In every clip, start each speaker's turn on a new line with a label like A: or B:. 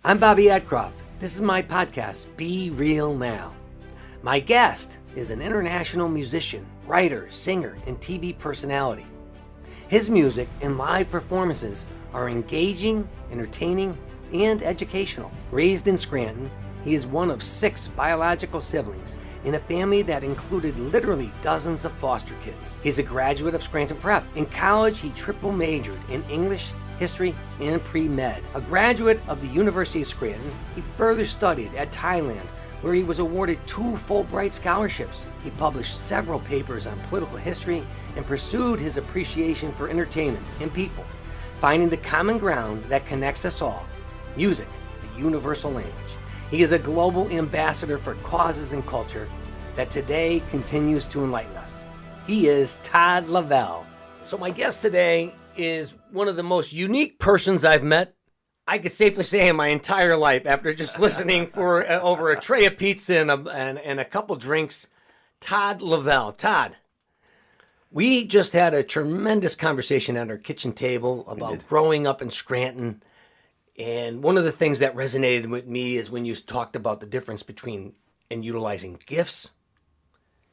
A: I'm Bobby Adcroft. This is my podcast, Be Real Now. My guest is an international musician, writer, singer, and TV personality. His music and live performances are engaging, entertaining, and educational. Raised in Scranton, he is one of 6 biological siblings in a family that included literally dozens of foster kids. He's a graduate of Scranton Prep. In college, he triple majored in English, history, and pre-med. A graduate of the University of Scranton, he further studied at Thailand, where he was awarded 2 Fulbright scholarships. He published several papers on political history and pursued his appreciation for entertainment and people, finding the common ground that connects us all, music, the universal language. He is a global ambassador for causes and culture that today continues to enlighten us. He is Todd Lavelle. So my guest today is one of the most unique persons I've met, I could safely say, in my entire life, after just listening for over a tray of pizza and a couple drinks. Todd Lavelle. Todd, we just had a tremendous conversation at our kitchen table about growing up in Scranton. And one of the things that resonated with me is when you talked about the difference between and utilizing gifts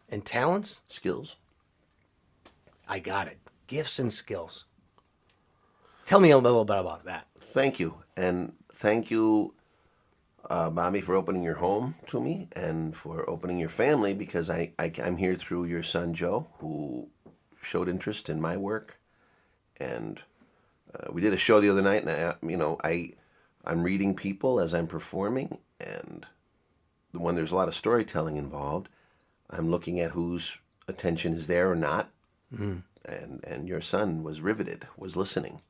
A: and talents.
B: Skills.
A: I got it. Gifts and skills. Tell me a little bit about that.
B: Thank you. And thank you, Bobby, for opening your home to me and for opening your family, because I'm here through your son, Joe, who showed interest in my work. And we did a show the other night, and I'm reading people as I'm performing, and when there's a lot of storytelling involved, I'm looking at whose attention is there or not. And your son was riveted, was listening.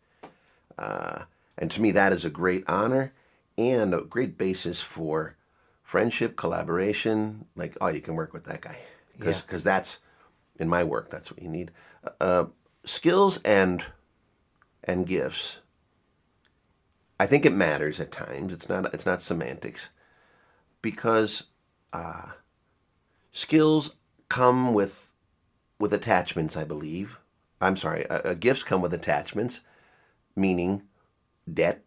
B: And to me, that is a great honor and a great basis for friendship, collaboration. Like, oh, you can work with that guy. Because that's, in my work, that's what you need. Skills and gifts. I think it matters at times. It's not semantics. Because skills come with attachments, I believe. I'm sorry, gifts come with attachments, meaning debt.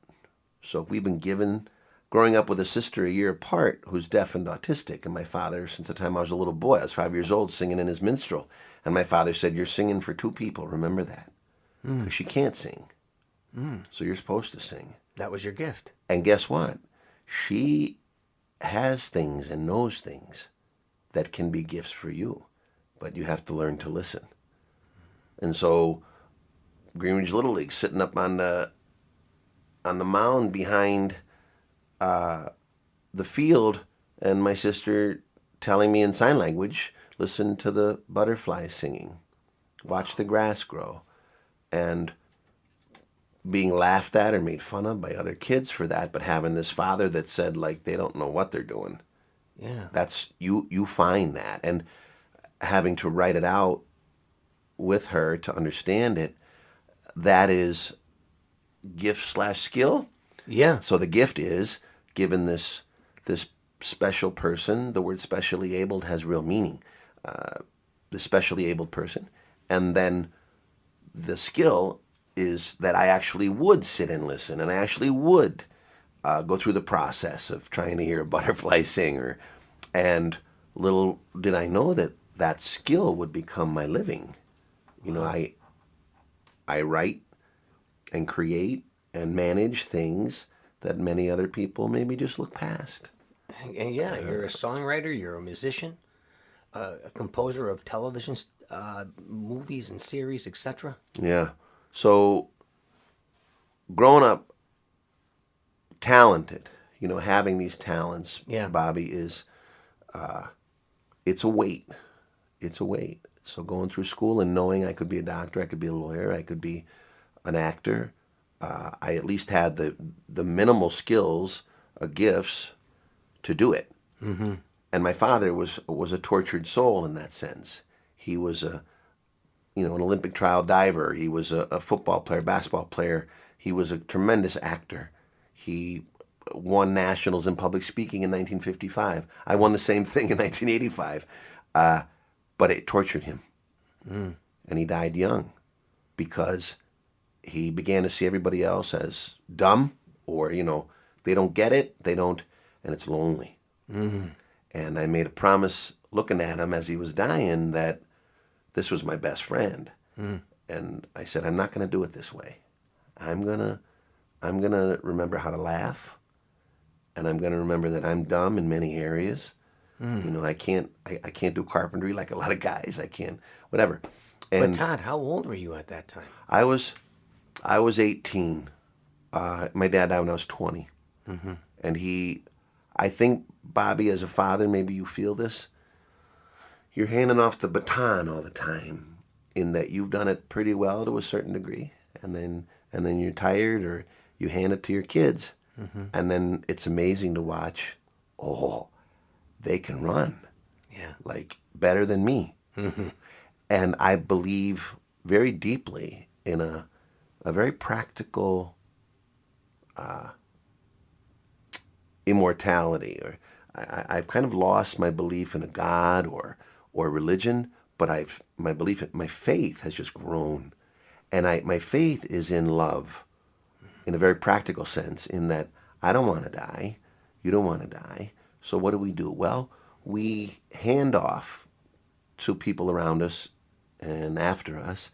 B: So if we've been growing up with a sister a year apart who's deaf and autistic, and my father, since the time I was a little boy, I was 5 years old, singing in his minstrel, and my father said, "You're singing for 2 people, remember that, because she can't sing, so you're supposed to sing."
A: That was your gift.
B: And guess what? She has things and knows things that can be gifts for you, but you have to learn to listen. And so Greenridge Little League, sitting up on the mound behind the field, and my sister telling me in sign language, listen to the butterflies singing, watch the grass grow, and being laughed at or made fun of by other kids for that, but having this father that said, like, they don't know what they're doing.
A: Yeah.
B: That's, you find that. And having to write it out with her to understand it, that is gift/skill.
A: Yeah.
B: So the gift is, given this special person, the word specially abled has real meaning, the specially abled person. And then the skill is that I actually would sit and listen, and I actually would go through the process of trying to hear a butterfly sing. And little did I know that skill would become my living. I write and create and manage things that many other people maybe just look past.
A: And yeah, you're a songwriter, you're a musician, a composer of television, movies and series, etc.
B: Yeah. So growing up talented, having these talents, Bobby, is it's a weight. It's a weight. So going through school and knowing I could be a doctor, I could be a lawyer, I could be an actor, I at least had the minimal skills, gifts to do it. Mm-hmm. And my father was a tortured soul in that sense. He was an Olympic trial diver. He was a football player, basketball player. He was a tremendous actor. He won nationals in public speaking in 1955. I won the same thing in 1985. But it tortured him. And he died young because he began to see everybody else as dumb or, they don't get it. They don't, and it's lonely. And I made a promise looking at him as he was dying that this was my best friend. And I said, I'm not going to do it this way. I'm gonna remember how to laugh, and I'm gonna remember that I'm dumb in many areas. I can't do carpentry like a lot of guys. I can't, whatever. And
A: But Todd, how old were you at that time?
B: I was 18. My dad died when I was 20. And I think, Bobby, as a father, maybe you feel this. You're handing off the baton all the time, in that you've done it pretty well to a certain degree, and then you're tired, or you hand it to your kids, and then it's amazing to watch. Oh, they can run, like better than me. And I believe very deeply in a very practical immortality, or I've kind of lost my belief in a God or religion, but my faith has just grown, and my faith is in love, in a very practical sense, in that I don't want to die, you don't want to die, so what do? Well, we hand off to people around us and after us.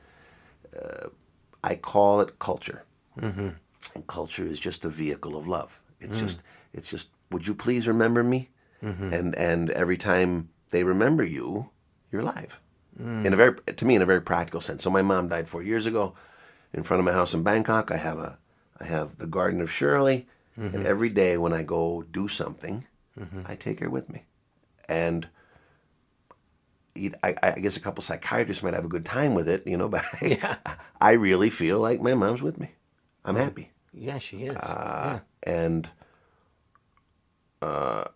B: I call it culture, and culture is just a vehicle of love. It's just, would you please remember me? And every time they remember you, you're alive. In a very practical sense. So my mom died 4 years ago. In front of my house in Bangkok, I have the Garden of Shirley, and every day when I go do something, I take her with me. And I guess a couple psychiatrists might have a good time with it, but I really feel like my mom's with me. I'm happy.
A: Yeah, she is.
B: And
A: that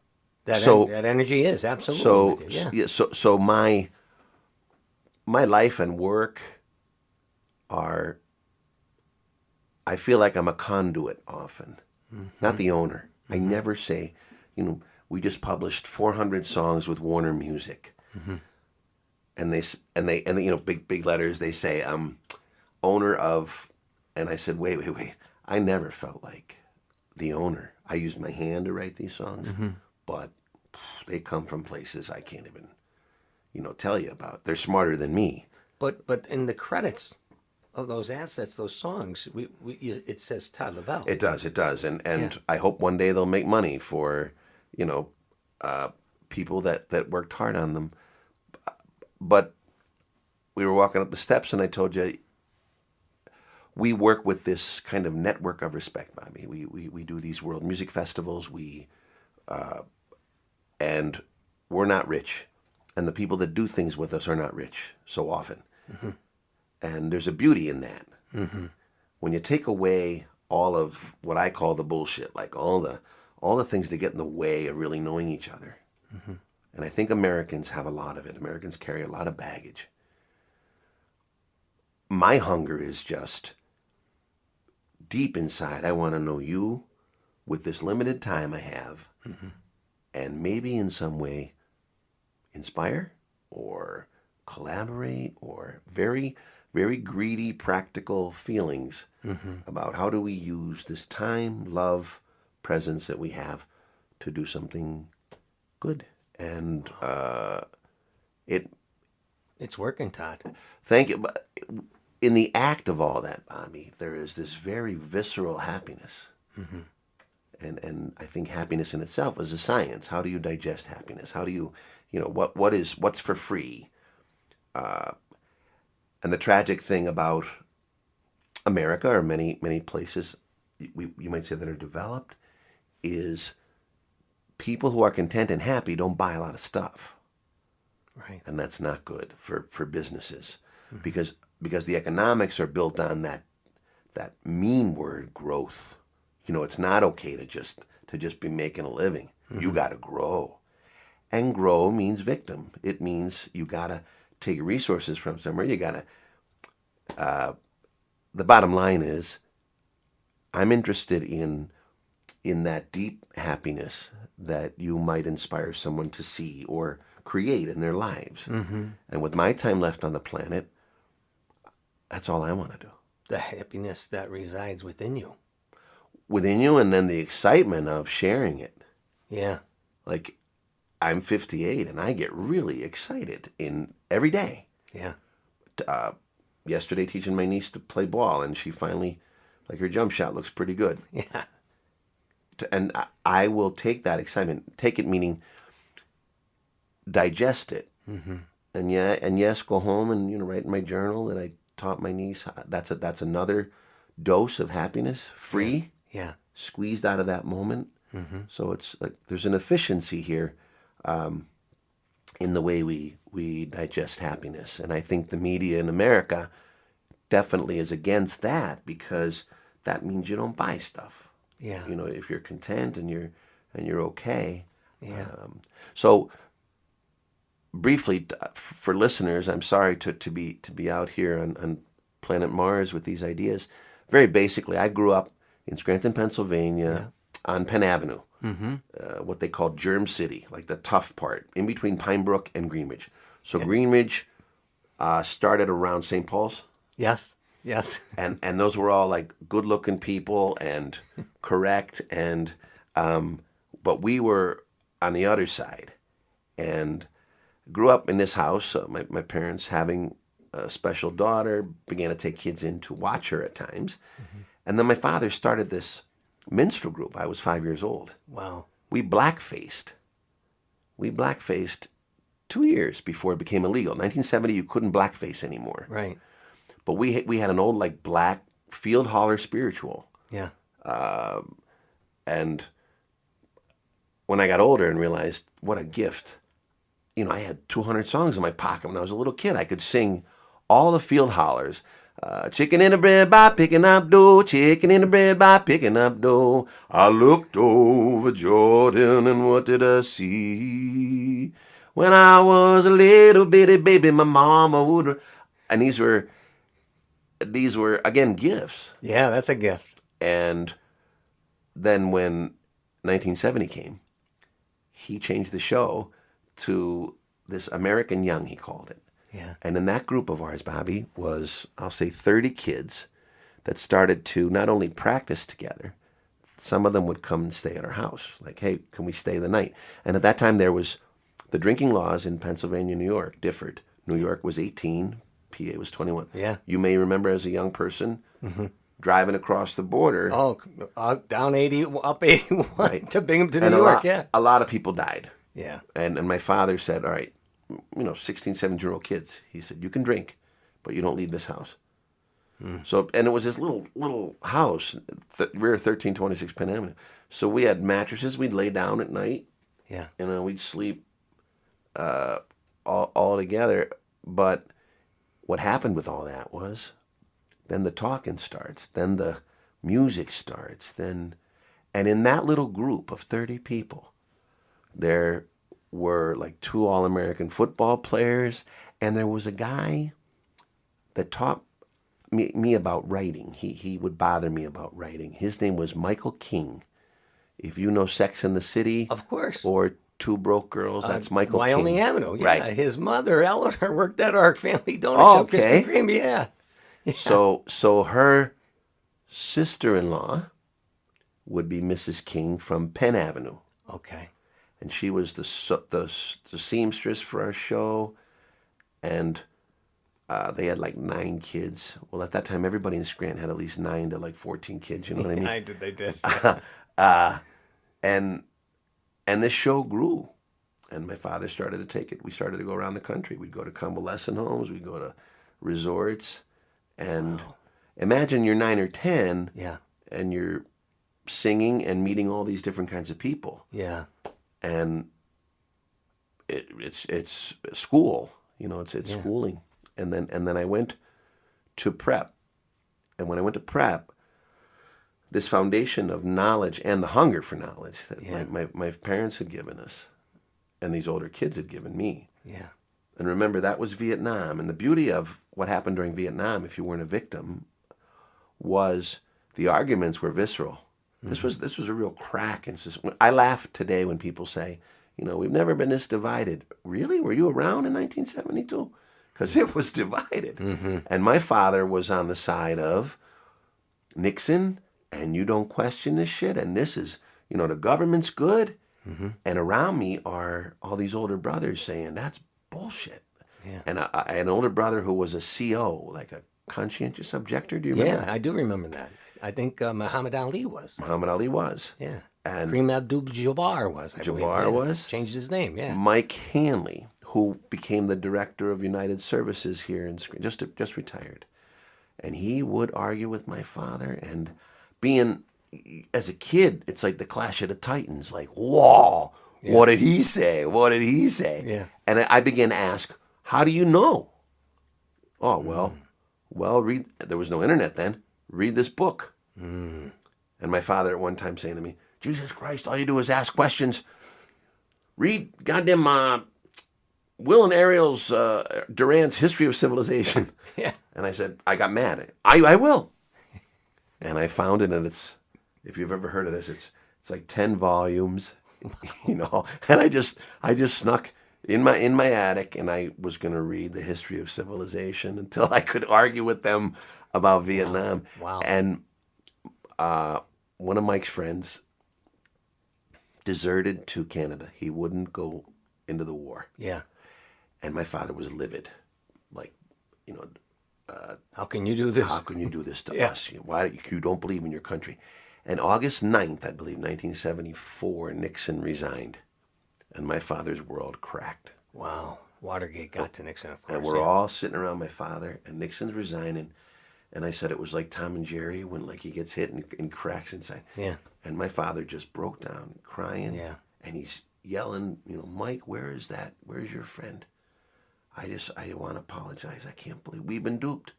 A: energy is absolutely with you.
B: So my life and work are, I feel like I'm a conduit often, not the owner. I never say, we just published 400 songs with Warner Music, and they big letters, they say owner of, and I said wait, I never felt like the owner. I used my hand to write these songs, but they come from places I can't even tell you about. They're smarter than me.
A: But in the credits of those assets, those songs, it says Todd Lavelle.
B: It does, and I hope one day they'll make money for people that worked hard on them. But we were walking up the steps, and I told you, we work with this kind of network of respect, Bobby. We do these world music festivals. And we're not rich, and the people that do things with us are not rich so often. And there's a beauty in that. When you take away all of what I call the bullshit, like all the things that get in the way of really knowing each other. And I think Americans have a lot of it. Americans carry a lot of baggage. My hunger is just deep inside. I want to know you with this limited time I have, and maybe in some way inspire or collaborate, or very, very greedy, practical feelings about how do we use this time, love, presence that we have to do something good. And
A: it's working, Todd.
B: Thank you. But in the act of all that, Bobby, there is this very visceral happiness. And I think happiness in itself is a science. How do you digest happiness? How do you, what's for free? And the tragic thing about America, or many, many places you might say that are developed, is people who are content and happy don't buy a lot of stuff.
A: Right.
B: And that's not good for businesses, because the economics are built on that mean word, growth. It's not okay to just be making a living. You got to grow. And grow means victim. It means you got to take resources from somewhere. You got to, the bottom line is, I'm interested in that deep happiness that you might inspire someone to see or create in their lives. And with my time left on the planet, that's all I want to do.
A: The happiness that resides within you.
B: within you, and then the excitement of sharing it.
A: Yeah.
B: Like, I'm 58 and I get really excited in every day.
A: Yeah.
B: Yesterday teaching my niece to play ball, and she finally, like, her jump shot looks pretty good.
A: Yeah.
B: And I will take that excitement, take it meaning digest it.
A: Mm-hmm.
B: And yes, go home and, write in my journal that I taught my niece. That's another dose of happiness, free,
A: Yeah.
B: squeezed out of that moment.
A: Mm-hmm.
B: So it's like there's an efficiency here in the way we digest happiness. And I think the media in America definitely is against that, because that means you don't buy stuff.
A: Yeah.
B: If you're content and you're okay.
A: Yeah.
B: So briefly, for listeners, I'm sorry to be out here on planet Mars with these ideas. Very basically, I grew up in Scranton, Pennsylvania, on Penn Avenue, what they call Germ City, like the tough part, in between Pine Brook and Greenridge. So Greenridge started around St. Paul's.
A: Yes. Yes.
B: And those were all like good-looking people and correct, and but we were on the other side, and grew up in this house. My parents, having a special daughter, began to take kids in to watch her at times. And then my father started this minstrel group. I was 5 years old.
A: Wow.
B: We blackfaced 2 years before it became illegal. 1970, you couldn't blackface anymore.
A: Right.
B: But we had an old, like, black field holler spiritual.
A: Yeah.
B: And when I got older and realized what a gift, I had 200 songs in my pocket when I was a little kid. I could sing all the field hollers. Chicken in the bread by picking up dough, chicken in the bread by picking up dough. I looked over Jordan, and what did I see? When I was a little bitty baby, my mama would... And these were, again, gifts.
A: Yeah, that's a gift.
B: And then when 1970 came, he changed the show to this American Young, he called it.
A: Yeah.
B: And in that group of ours, Bobby, was, I'll say, 30 kids that started to not only practice together, some of them would come and stay at our house. Like, hey, can we stay the night? And at that time, there was, the drinking laws in Pennsylvania, New York differed. New York was 18, PA was 21.
A: Yeah.
B: You may remember as a young person driving across the border.
A: Oh, down 80, up 81
B: Right.
A: to Binghamton,
B: And
A: New York, yeah.
B: A lot of people died.
A: Yeah.
B: And my father said, all right, 16, 17-year-old kids. He said, you can drink, but you don't leave this house. So, and it was this little house, rear 1326 Penn Avenue. So we had mattresses. We'd lay down at night.
A: Yeah.
B: We'd sleep all together. But what happened with all that was, then the talking starts, then the music starts, and in that little group of 30 people, there were like 2 All-American football players, and there was a guy that taught me about writing. He would bother me about writing. His name was Michael King. If you know Sex and the City,
A: Of course.
B: or Two Broke Girls, that's Michael
A: Wyoming
B: King.
A: Avenue, yeah.
B: Right.
A: His mother, Eleanor, worked at our family donut
B: Oh,
A: shop,
B: okay.
A: Krispy Kreme, yeah.
B: So her sister-in-law would be Mrs. King from Penn Avenue.
A: Okay.
B: And she was the seamstress for our show, and they had like 9 kids. Well, at that time, everybody in Scranton had at least 9 to like 14 kids. You know what I mean?
A: They did.
B: And this show grew, and my father started to take it. We started to go around the country. We'd go to convalescent homes. We'd go to resorts, and imagine you're 9 or 10,
A: Yeah.
B: and you're singing and meeting all these different kinds of people.
A: Yeah.
B: And it's school, it's schooling. And then I went to prep. And when I went to prep, this foundation of knowledge and the hunger for knowledge that my parents had given us, and these older kids had given me.
A: Yeah.
B: And remember, that was Vietnam. And the beauty of what happened during Vietnam, if you weren't a victim, was the arguments were visceral. This was a real crack. And I laugh today when people say, we've never been this divided. Really? Were you around in 1972? Because it was divided. And my father was on the side of Nixon and you don't question this shit, and this is, the government's good. And around me are all these older brothers saying, that's bullshit.
A: Yeah.
B: And I had an older brother who was a CO, like a conscientious objector. Do you remember?
A: Yeah, I do remember that. I think Muhammad Ali was.
B: Muhammad Ali was.
A: Yeah.
B: And
A: Kareem Abdul-Jabbar was, I believe.
B: Jabbar was.
A: Changed his name, yeah.
B: Mike Hanley, who became the director of United Services here in just retired. And he would argue with my father, and being, as a kid, it's like the Clash of the Titans, like, whoa, what did he say? What did he say?
A: Yeah.
B: And I began to ask, how do you know? Oh, well, read, there was no internet then, read this book. And my father at one time saying to me, Jesus Christ, all you do is ask questions. Read goddamn Will and Ariel's Durant's History of Civilization.
A: Yeah.
B: And I said, I got mad. I will. And I found it, and it's, if you've ever heard of this, it's like 10 volumes, And I just snuck in my attic, and I was going to read the History of Civilization until I could argue with them about Vietnam.
A: Wow.
B: And one of Mike's friends deserted to Canada. He wouldn't go into the war.
A: Yeah.
B: And my father was livid. Like,
A: how can you do this?
B: How can you do this to us? Why you don't believe in your country? And August 9th, I believe, 1974, Nixon resigned. And my father's world cracked.
A: Wow. Watergate got to Nixon, of course.
B: And we're all sitting around my father, and Nixon's resigning. And I said it was like Tom and Jerry when he gets hit and cracks inside.
A: Yeah.
B: And my father just broke down crying.
A: Yeah.
B: And he's yelling, Mike, where is that? Where's your friend? I want to apologize. I can't believe we've been duped.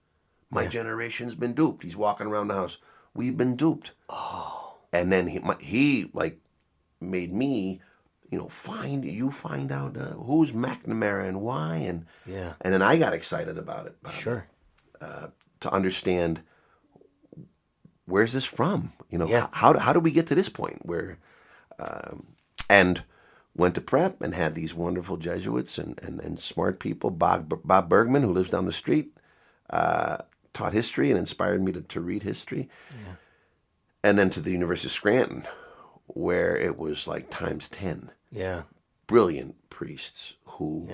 B: My generation's been duped. He's walking around the house. We've been duped. Oh. And then he made me, find out who's McNamara and why, and then I got excited about it.
A: Sure.
B: To understand where's this from? How do we get to this point where, and went to prep and had these wonderful Jesuits and smart people. Bob Bergman, who lives down the street, taught history and inspired me to read history. Yeah. And then to the University of Scranton, where it was like times 10. Yeah. Brilliant priests who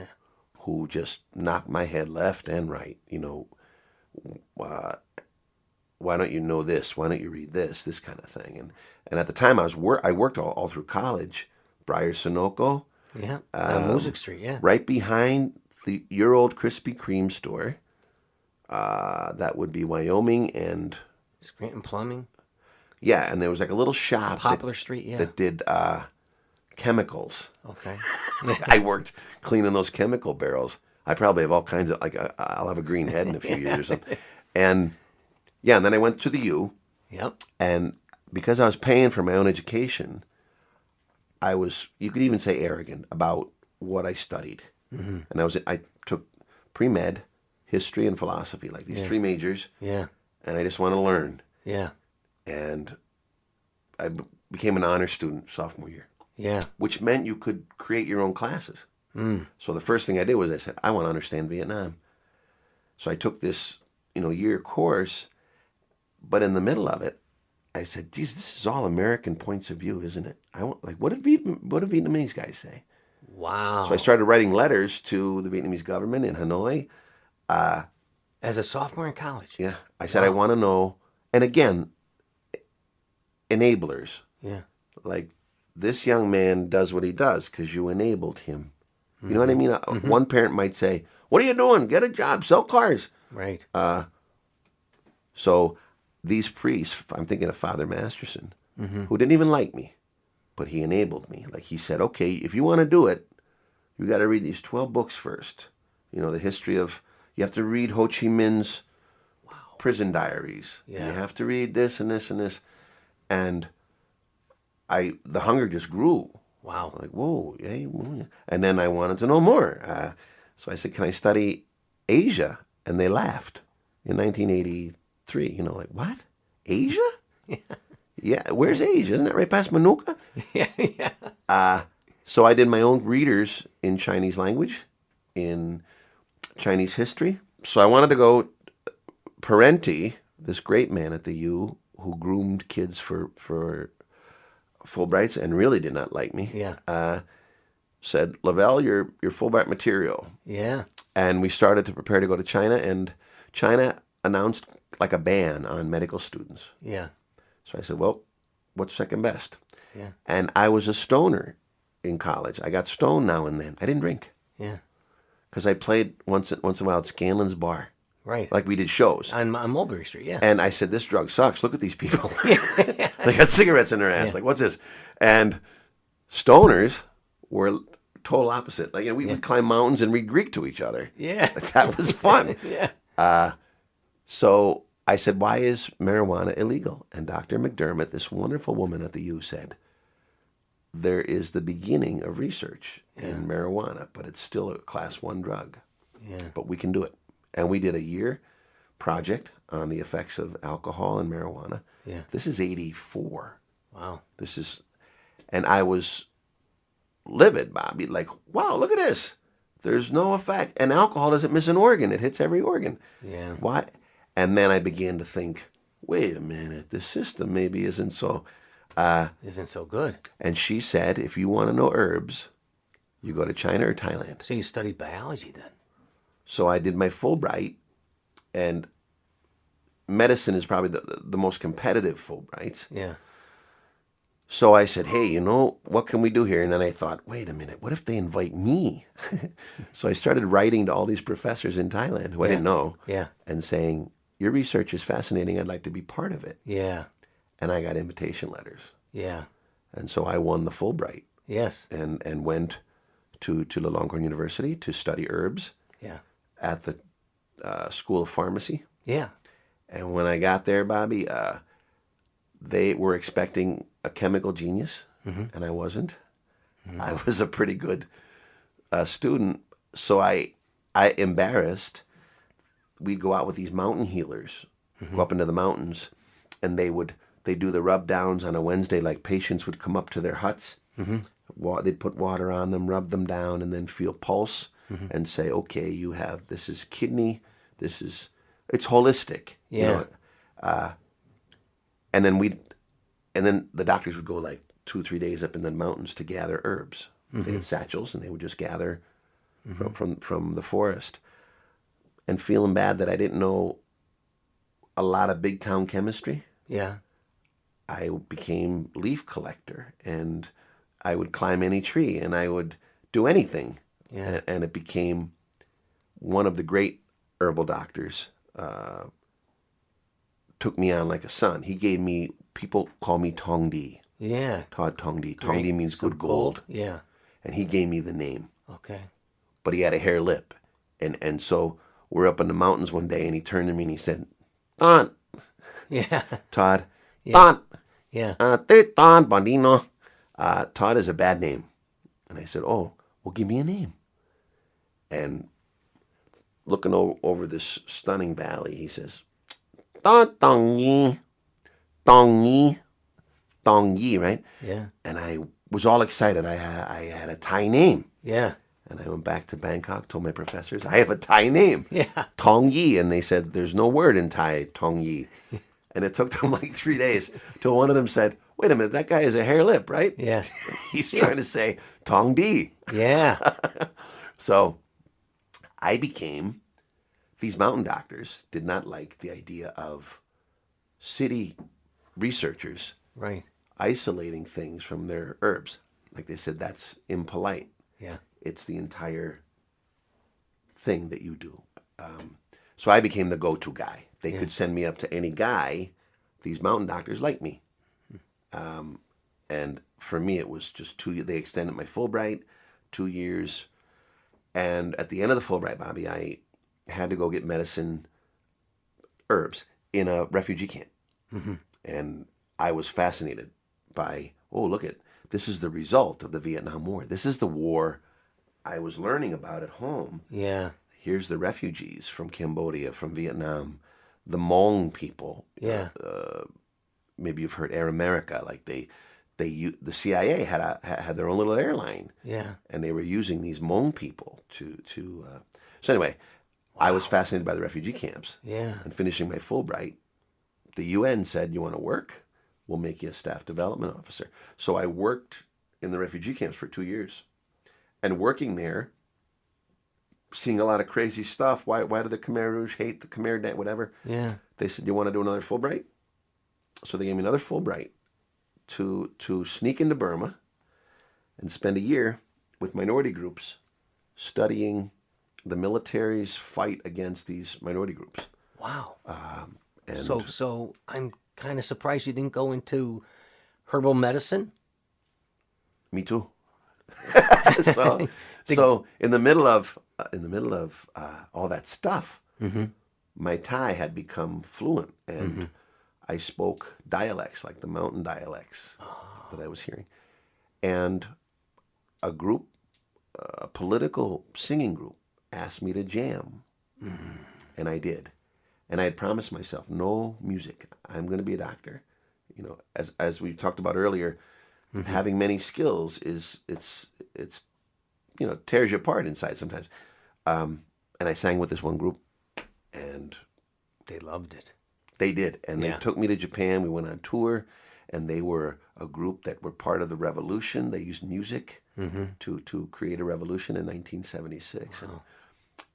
B: just knocked my head left and right. Why don't you know this? Why don't you read this? This kind of thing. And at the time I worked all through college. Briar Sunoco.
A: Yeah. Music Street, yeah.
B: Right behind your old Krispy Kreme store. That would be Wyoming and
A: Scranton Plumbing.
B: Yeah, and there was like a little shop.
A: Poplar Street, yeah.
B: That did chemicals.
A: Okay.
B: I worked cleaning those chemical barrels. I probably have all kinds of, I'll have a green head in a few years or something. And and then I went to the U. Yep. And because I was paying for my own education, I was, you could even say, arrogant about what I studied. Mm-hmm. And I took pre-med, history, and philosophy, like these three majors. Yeah. And I just want to learn. Yeah. And I became an honor student sophomore year. Yeah. Which meant you could create your own classes. Mm. So the first thing I did was I said, I want to understand Vietnam. So I took this, year course, but in the middle of it, I said, geez, this is all American points of view, isn't it? What did Vietnamese guys say? Wow. So I started writing letters to the Vietnamese government in Hanoi.
A: As a sophomore in college?
B: Yeah. I said, I want to know, and again, enablers. Yeah. Like, this young man does what he does because you enabled him. You know what I mean? Mm-hmm. One parent might say, what are you doing? Get a job, sell cars. Right. So these priests, I'm thinking of Father Masterson, who didn't even like me, but he enabled me. Like he said, okay, if you want to do it, you got to read these 12 books first. The history of, you have to read Ho Chi Minh's prison diaries. Yeah. And you have to read this and this and this. And the hunger just grew. Wow. Like, whoa, yeah. And then I wanted to know more. So I said, can I study Asia? And they laughed in 1983. Like, what? Asia? Yeah, where's Asia? Isn't that right past Manuka? Yeah. So I did my own readers in Chinese language, in Chinese history. So I wanted to go, Parenti, this great man at the U, who groomed kids for Fulbrights and really did not like me, said, Lavelle, you're Fulbright material.
A: Yeah.
B: And we started to prepare to go to China, and China announced like a ban on medical students.
A: Yeah.
B: So I said, well, what's second best?
A: Yeah.
B: And I was a stoner in college. I got stoned now and then. I didn't drink.
A: Yeah.
B: Because I played once in a while at Scanlon's bar.
A: Right.
B: Like we did shows.
A: On Mulberry Street, yeah.
B: And I said, this drug sucks. Look at these people. They got cigarettes in their ass. Like, what's this? And stoners were total opposite. Like, we would climb mountains and read Greek to each other.
A: Yeah.
B: Like, that was fun.
A: Yeah.
B: So I said, why is marijuana illegal? And Dr. McDermott, this wonderful woman at the U, said, there is the beginning of research in marijuana, but it's still a class 1 drug.
A: Yeah.
B: But we can do it. And we did a year project on the effects of alcohol and marijuana.
A: Yeah.
B: This is 84.
A: Wow.
B: And I was livid, Bobby. Like, wow, look at this. There's no effect. And alcohol doesn't miss an organ. It hits every organ.
A: Yeah.
B: Why? And then I began to think, wait a minute, the system maybe isn't so
A: good.
B: And she said, if you want to know herbs, you go to China or Thailand.
A: So you studied biology then?
B: So I did my Fulbright, and medicine is probably the most competitive Fulbrights.
A: Yeah.
B: So I said, hey, what can we do here? And then I thought, wait a minute, what if they invite me? So I started writing to all these professors in Thailand who I didn't know and saying, your research is fascinating. I'd like to be part of it.
A: Yeah.
B: And I got invitation letters.
A: Yeah.
B: And so I won the Fulbright.
A: Yes.
B: And went to Longhorn University to study herbs.
A: Yeah.
B: At the School of Pharmacy.
A: Yeah.
B: And when I got there, Bobby, they were expecting a chemical genius, and I wasn't. I was a pretty good student. So I embarrassed. We'd go out with these mountain healers, go up into the mountains, and they'd do the rub downs on a Wednesday. Like patients would come up to their huts. They'd put water on them, rub them down, and then feel pulse. And say, okay, this is kidney, it's holistic.
A: Yeah.
B: And then the doctors would go like 2-3 days up in the mountains to gather herbs. They had satchels, and they would just gather from the forest. And feeling bad that I didn't know a lot of big town chemistry.
A: Yeah.
B: I became leaf collector, and I would climb any tree, and I would do anything.
A: Yeah.
B: And it became one of the great herbal doctors took me on like a son. He gave me, people call me Tongdee.
A: Yeah.
B: Todd Tongdee. Tongdee means good gold.
A: Yeah.
B: And he gave me the name.
A: Okay.
B: But he had a hair lip. And so we're up in the mountains one day, and he turned to me and he said, Todd.
A: Yeah.
B: Todd.
A: Yeah.
B: Todd.
A: Yeah.
B: Todd Bandino. Todd is a bad name. And I said, oh, well, give me a name. And looking over this stunning valley, he says, Todd Tongdee, right?
A: Yeah.
B: And I was all excited. I had a Thai name.
A: Yeah.
B: And I went back to Bangkok, told my professors, I have a Thai name.
A: Yeah.
B: Tongdee. And they said, there's no word in Thai, Tongdee. And it took them like 3 days till one of them said, wait a minute, that guy has a hair lip, right?
A: Yeah.
B: He's trying to say Tongdee.
A: Yeah.
B: So these mountain doctors did not like the idea of city researchers isolating things from their herbs. Like they said, that's impolite.
A: Yeah.
B: It's the entire thing that you do. So I became the go-to guy. They could send me up to any guy. These mountain doctors like me. And for me, it was just 2 years. They extended my Fulbright, 2 years. And at the end of the Fulbright, Bobby, I had to go get medicine, herbs, in a refugee camp. And I was fascinated by, this is the result of the Vietnam War. This is the war I was learning about at home.
A: Yeah.
B: Here's the refugees from Cambodia, from Vietnam, the Hmong people.
A: Yeah.
B: Maybe you've heard Air America. Like the CIA had their own little airline.
A: Yeah.
B: And they were using these Hmong people to. So anyway, I was fascinated by the refugee camps.
A: Yeah.
B: And finishing my Fulbright, the UN said, you want to work? We'll make you a staff development officer. So I worked in the refugee camps for 2 years. And working there, seeing a lot of crazy stuff. Why do the Khmer Rouge hate the Khmer Day, whatever?
A: Yeah.
B: They said, you want to do another Fulbright? So they gave me another Fulbright to sneak into Burma and spend a year with minority groups studying the military's fight against these minority groups.
A: Wow.
B: And
A: So I'm kind of surprised you didn't go into herbal medicine.
B: me too. So in the middle of all that stuff, my Thai had become fluent, and I spoke dialects like the mountain dialects that I was hearing, and a group, a political singing group, asked me to jam, and I did, and I had promised myself no music. I'm going to be a doctor, you know. As we talked about earlier, having many skills it's you know, tears you apart inside sometimes. And I sang with this one group, and
A: They loved it.
B: they did, and they
A: Yeah.
B: took me to Japan. We went on tour, and they were a group that were part of the revolution. They used music to create a revolution in 1976. And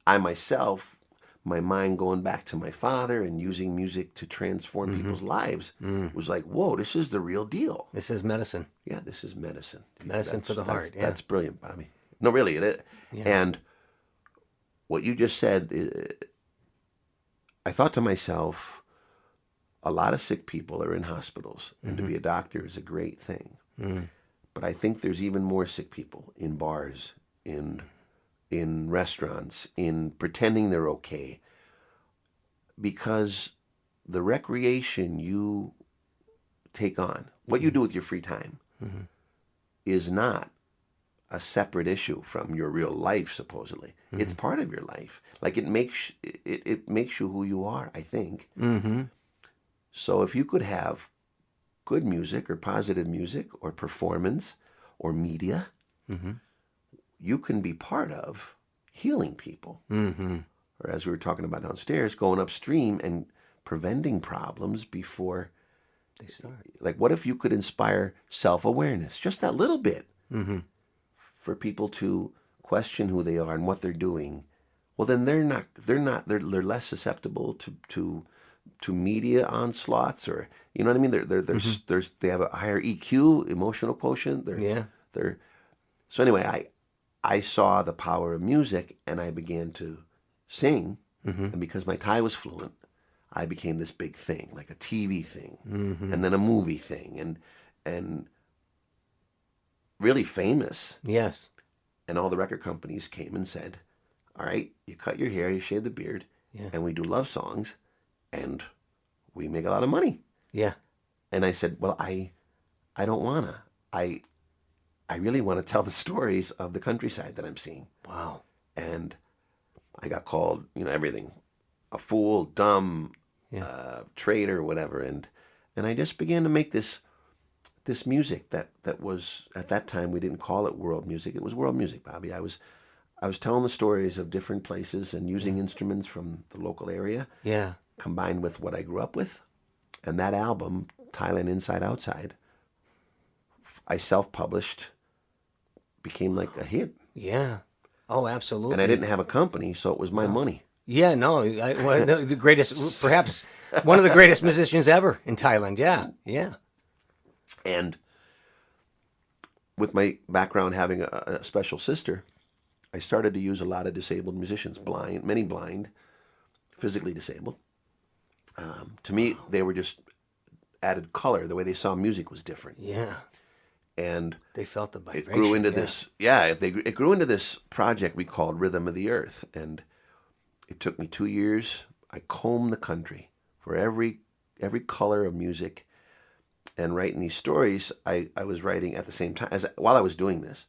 B: I myself, my mind going back to my father and using music to transform people's lives was like, whoa, this is the real deal.
A: This is medicine.
B: Yeah, this is medicine.
A: Medicine for the heart, yeah.
B: That's brilliant, Bobby. No, really, it is.
A: Yeah.
B: And what you just said, I thought to myself, a lot of sick people are in hospitals, and to be a doctor is a great thing. But I think there's even more sick people in bars, in restaurants, in pretending they're okay, because the recreation you take on, what you do with your free time, is not a separate issue from your real life. Supposedly, it's part of your life. Like it makes you who you are, I think. So if you could have good music or positive music or performance or media, you can be part of healing people. Or as we were talking about downstairs, going upstream and preventing problems before
A: They start.
B: like, what if you could inspire self-awareness, just that little bit, for people to question who they are and what they're doing? Well, then they're less susceptible to media onslaughts, or you know what I mean. They have a higher EQ, emotional quotient. They're so anyway. I saw the power of music, and I began to sing, and because my Thai was fluent, I became this big thing, like a TV thing, and then a movie thing, and really famous.
A: Yes.
B: And all the record companies came and said, all right, you cut your hair, you shave the beard, and we do love songs, and we make a lot of money.
A: Yeah.
B: And I said, well, I don't want to. I really want to tell the stories of the countryside that I'm seeing.
A: Wow.
B: And I got called, you know, everything, a fool, dumb, traitor, whatever. And I just began to make this music that was, at that time, we didn't call it world music. It was world music, Bobby. I was telling the stories of different places and using instruments from the local area, combined with what I grew up with. And that album, Thailand Inside Outside, I self-published, became like a hit.
A: Yeah. Oh, absolutely.
B: And I didn't have a company, so it was my money.
A: Yeah, no, one of the greatest, perhaps one of the greatest musicians ever in Thailand. Yeah, yeah.
B: And with my background having a special sister, I started to use a lot of disabled musicians, many blind, physically disabled. To me, they were just added color. The way they saw music was different.
A: Yeah.
B: And
A: They felt the vibration.
B: it grew into this, it grew into this project we called Rhythm of the Earth. And it took me 2 years. I combed the country for every color of music, and writing these stories. I was writing at the same time, while I was doing this,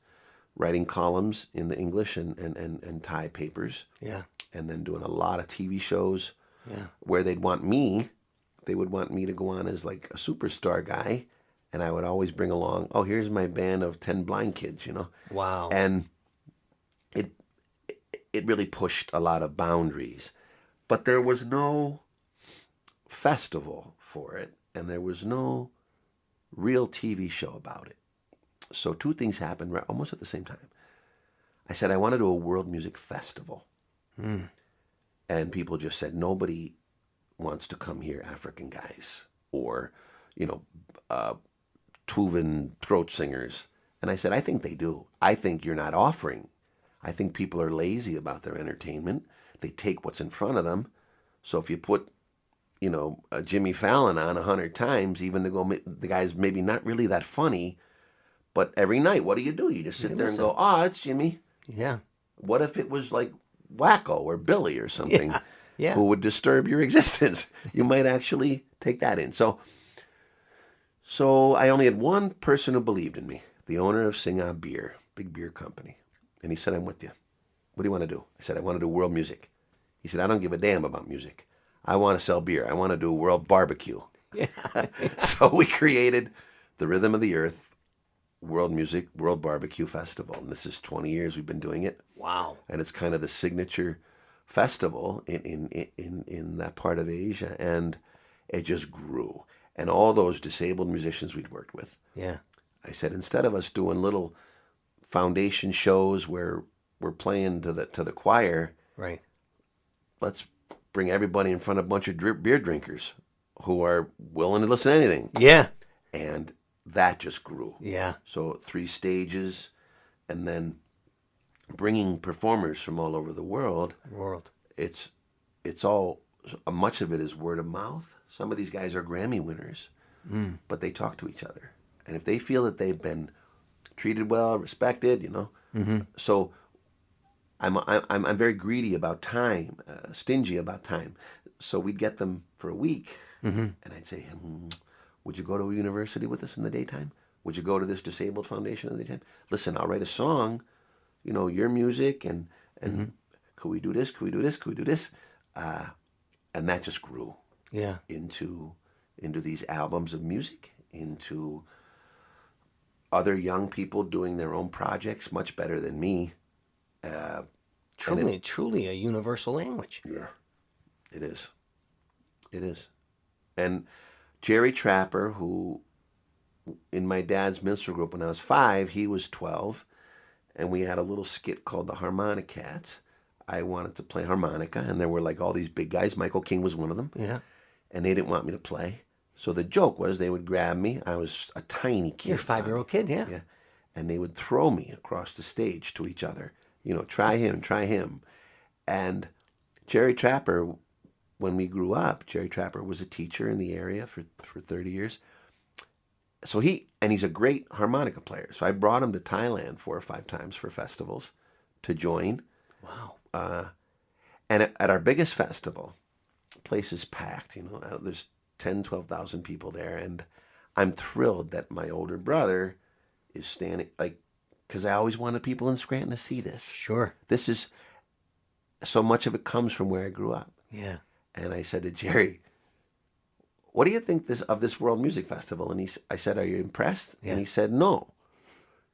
B: writing columns in the English and Thai papers.
A: Yeah.
B: And then doing a lot of TV shows.
A: Yeah.
B: Where they would want me to go on as like a superstar guy, and I would always bring along, oh, here's my band of 10 blind kids, you know.
A: Wow.
B: And it really pushed a lot of boundaries. But there was no festival for it, and there was no real TV show about it. So two things happened almost at the same time. I said I want to do a world music festival. And people just said, nobody wants to come here, African guys, or, Tuvan throat singers. And I said, I think they do. I think you're not offering. I think people are lazy about their entertainment. They take what's in front of them. So if you put, a Jimmy Fallon on 100 times, even though the guy's maybe not really that funny, but every night, what do? You just sit there and go, it's Jimmy.
A: Yeah.
B: What if it was like Wacko or Billy or something
A: Yeah.
B: who would disturb your existence? You might actually take that in. So I only had one person who believed in me, the owner of Sing-Ah Beer, big beer company. And he said, I'm with you. What do you want to do? I said, I want to do world music. He said, I don't give a damn about music. I want to sell beer. I want to do a world barbecue.
A: Yeah.
B: So we created the Rhythm of the Earth World Music, World Barbecue Festival. And this is 20 years we've been doing it.
A: Wow.
B: And it's kind of the signature festival in that part of Asia. And it just grew. And all those disabled musicians we'd worked with.
A: Yeah.
B: I said, instead of us doing little foundation shows where we're playing to the choir,
A: Right.
B: let's bring everybody in front of a bunch of beer drinkers who are willing to listen to anything.
A: Yeah.
B: And that just grew.
A: Yeah.
B: So 3 stages, and then bringing performers from all over the world. It's all, much of it is word of mouth. Some of these guys are Grammy winners, but they talk to each other. And if they feel that they've been treated well, respected, So I'm very greedy about time, stingy about time. So we'd get them for a week, and I'd say, would you go to a university with us in the daytime? Would you go to this disabled foundation in the daytime? Listen, I'll write a song, your music, and could we do this? Could we do this? Could we do this? And that just grew into these albums of music, into other young people doing their own projects much better than me.
A: Truly a universal language.
B: Yeah, it is. It is. And Jerry Trapper, who in my dad's minstrel group when I was 5, he was 12, and we had a little skit called the Harmonicats. I wanted to play harmonica, and there were like all these big guys. Michael King was one of them.
A: Yeah.
B: And they didn't want me to play. So the joke was they would grab me. I was a tiny kid.
A: You're a 5-year-old kid, yeah.
B: Yeah. And they would throw me across the stage to each other. Try him. And Jerry Trapper, when we grew up, Jerry Trapper was a teacher in the area for 30 years. So he's a great harmonica player. So I brought him to Thailand 4 or 5 times for festivals to join.
A: Wow.
B: And at our biggest festival, place is packed. There's 10, 12,000 people there. And I'm thrilled that my older brother is standing, because I always wanted people in Scranton to see this.
A: Sure.
B: This is, so much of it comes from where I grew up.
A: Yeah.
B: And I said to Jerry, what do you think of this World Music Festival? And I said, are you impressed?
A: Yeah.
B: And he said, no.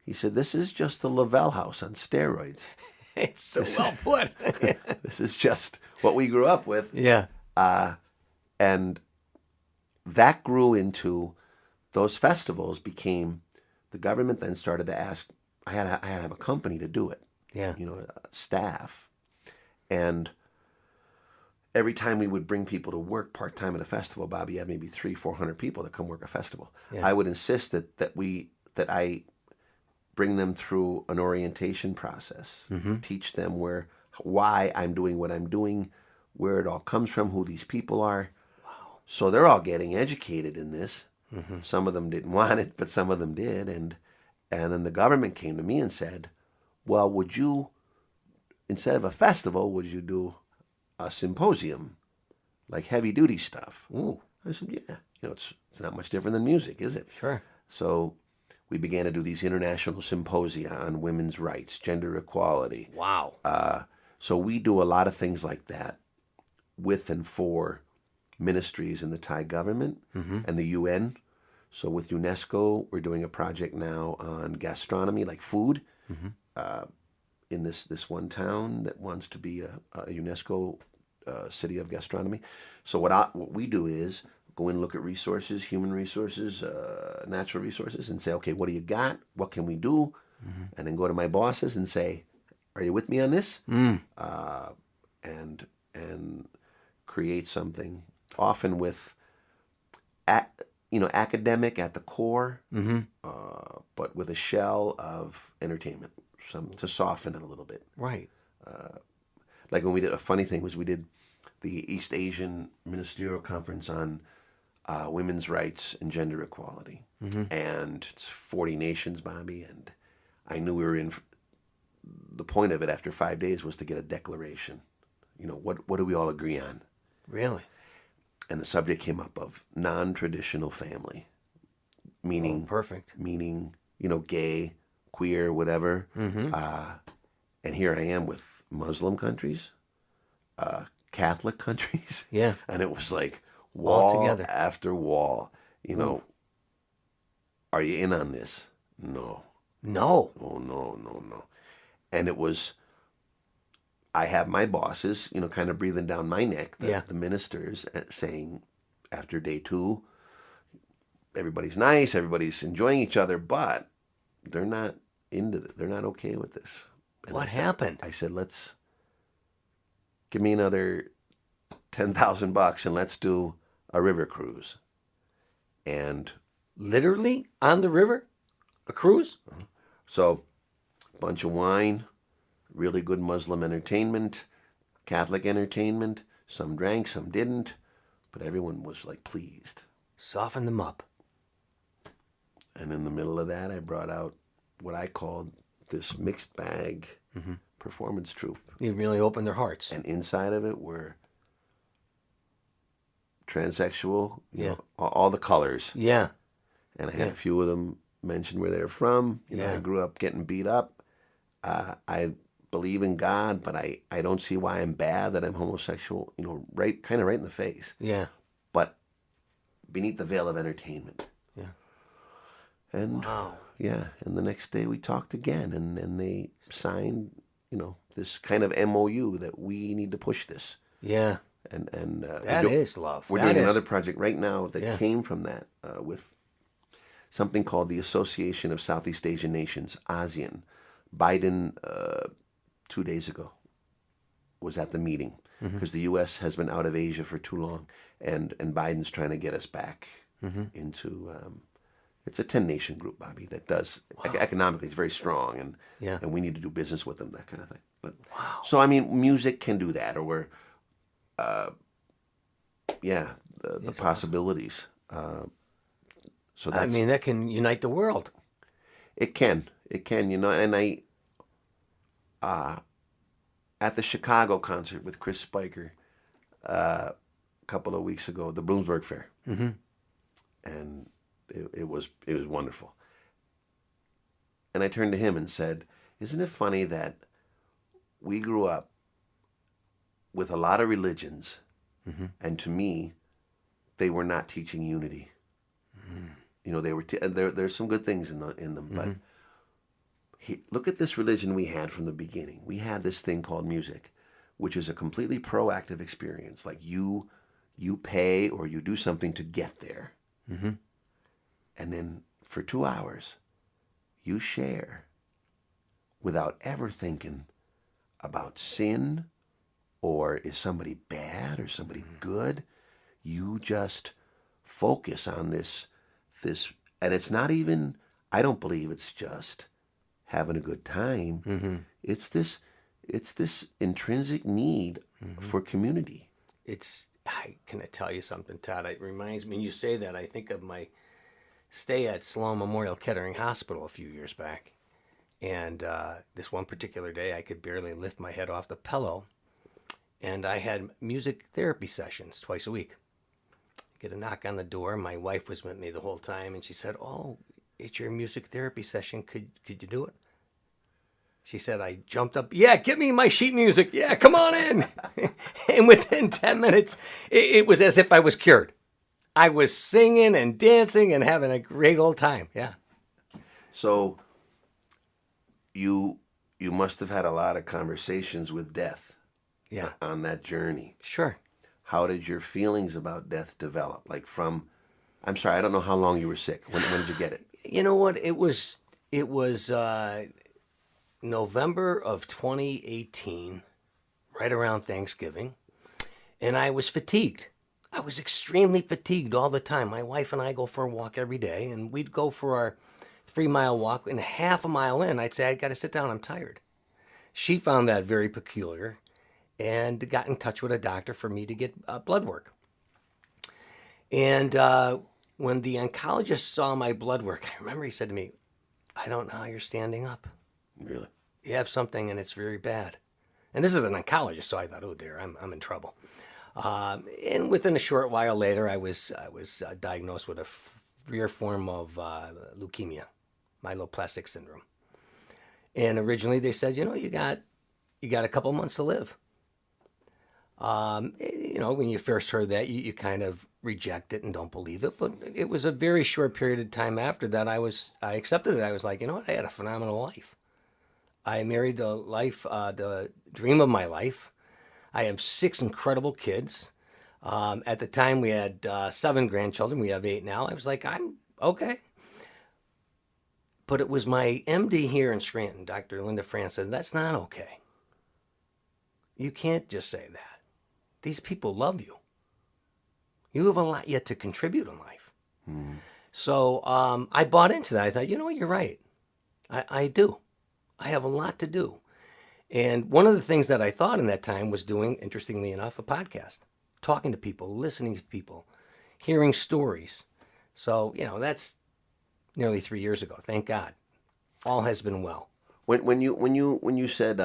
B: He said, this is just the Lavelle house on steroids.
A: It's so well put.
B: This is just what we grew up with.
A: Yeah.
B: And that grew into, those festivals became, the government then started to ask, I had to have a company to do it.
A: Yeah.
B: Staff. And every time we would bring people to work part-time at a festival, Bobby had maybe 300-400 people that come work a festival.
A: Yeah.
B: I would insist that I bring them through an orientation process, teach them why I'm doing what I'm doing, where it all comes from, who these people are.
A: Wow.
B: So they're all getting educated in this. Some of them didn't want it, but some of them did. And then the government came to me and said, well, would you, instead of a festival, would you do a symposium, like heavy-duty stuff?
A: Ooh.
B: I said, yeah. It's not much different than music, is it?
A: Sure.
B: So we began to do these international symposia on women's rights, gender equality.
A: Wow.
B: So we do a lot of things like that with and for ministries in the Thai government and the UN. So with UNESCO, we're doing a project now on gastronomy, like food, in this one town that wants to be a UNESCO city of gastronomy. So what we do is go in, look at resources, human resources, natural resources, and say, okay, what do you got? What can we do? And then go to my bosses and say, are you with me on this? And create something, often with, academic at the core, but with a shell of entertainment, to soften it a little bit.
A: Right.
B: Like when we did, a funny thing was we did the East Asian Ministerial Conference on women's rights and gender equality. And it's 40 nations, Bobby, and I knew we were in, the point of it after 5 days was to get a declaration. What do we all agree on?
A: Really?
B: And the subject came up of non-traditional family, meaning
A: perfect.
B: Meaning, gay, queer, whatever. And here I am with Muslim countries, Catholic countries.
A: Yeah.
B: And it was like
A: All
B: wall
A: together.
B: after wall. Are you in on this? No.
A: No.
B: Oh, no. And it was, I have my bosses, kind of breathing down my neck, the ministers, saying after day 2, everybody's nice, everybody's enjoying each other, but they're not they're not okay with this. And
A: What happened?
B: I said, let's give me another $10,000 and let's do a river cruise. And
A: Literally on the river? A cruise?
B: so, bunch of wine, really good Muslim entertainment, Catholic entertainment. Some drank, some didn't, but everyone was like pleased.
A: Soften them up.
B: And in the middle of that, I brought out what I called this mixed bag performance troupe.
A: You really opened their hearts.
B: And inside of it were transsexual, all the colors.
A: Yeah.
B: And I had a few of them mention where they're from. I grew up getting beat up. I believe in God, but I don't see why I'm bad that I'm homosexual, right in the face.
A: Yeah.
B: But beneath the veil of entertainment.
A: Yeah.
B: And
A: wow.
B: Yeah, and the next day we talked again, and they signed, this kind of MOU that we need to push this.
A: Yeah.
B: And
A: that is love.
B: We're doing another project right now that came from that with something called the Association of Southeast Asian Nations, ASEAN. Biden, 2 days ago, was at the meeting because the U.S. has been out of Asia for too long, and Biden's trying to get us back into. It's a 10-nation group, Bobby, that does economically. It's very strong, and we need to do business with them, that kind of thing. But so I mean, music can do that, or we're, the possibilities. So that's,
A: that can unite the world.
B: It can, and I, at the Chicago concert with Chris Spiker, a couple of weeks ago, the Bloomsburg Fair, and it was wonderful. And I turned to him and said, "Isn't it funny that we grew up with a lot of religions, and to me, they were not teaching unity. They were there's some good things in them, but." Look at this religion we had from the beginning. We had this thing called music, which is a completely proactive experience. Like you pay or you do something to get there. And then for 2 hours, you share without ever thinking about sin or is somebody bad or somebody good. You just focus on this, and it's not even, I don't believe it's just having a good time. It's this intrinsic need for community.
A: Can I tell you something, Todd? It reminds me, when you say that, I think of my stay at Sloan Memorial Kettering Hospital a few years back. And this one particular day, I could barely lift my head off the pillow. And I had music therapy sessions twice a week. Get a knock on the door. My wife was with me the whole time, and she said, "Oh, it's your music therapy session. Could you do it?" She said, I jumped up. "Yeah, give me my sheet music. Yeah, come on in." And within 10 minutes, it was as if I was cured. I was singing and dancing and having a great old time. Yeah.
B: So you must have had a lot of conversations with death.
A: Yeah.
B: On that journey.
A: Sure.
B: how did your feelings about death develop? Like from, I'm sorry, I don't know how long you were sick. When did you get it?
A: You know what? It was November of 2018, right around Thanksgiving, and I was fatigued. I was extremely fatigued all the time. My wife and I go for a walk every day, and we'd go for our 3-mile walk, and half a mile in, I'd say, I got to sit down, I'm tired. She found that very peculiar and got in touch with a doctor for me to get blood work. And when the oncologist saw my blood work, I remember he said to me, I don't know how you're standing up.
B: Really?
A: You have something and it's very bad. And this is an oncologist, so I thought, oh dear, I'm in trouble. And within a short while later, I was diagnosed with a rare form of leukemia, myeloplastic syndrome. And originally they said, you got a couple months to live. When you first heard that, you kind of reject it and don't believe it. But it was a very short period of time after that I accepted it. I was like, I had a phenomenal life. I married the dream of my life. I have 6 incredible kids. At the time, we had 7 grandchildren. We have 8 now. I was like, I'm okay. But it was my MD here in Scranton, Dr. Linda France, said, that's not okay. You can't just say that. These people love you. You have a lot yet to contribute in life. Mm. So I bought into that. I thought, what, you're right. I do. I have a lot to do. And one of the things that I thought in that time was doing, interestingly enough, a podcast. Talking to people, listening to people, hearing stories. So, that's nearly 3 years ago. Thank God. All has been well.
B: When you said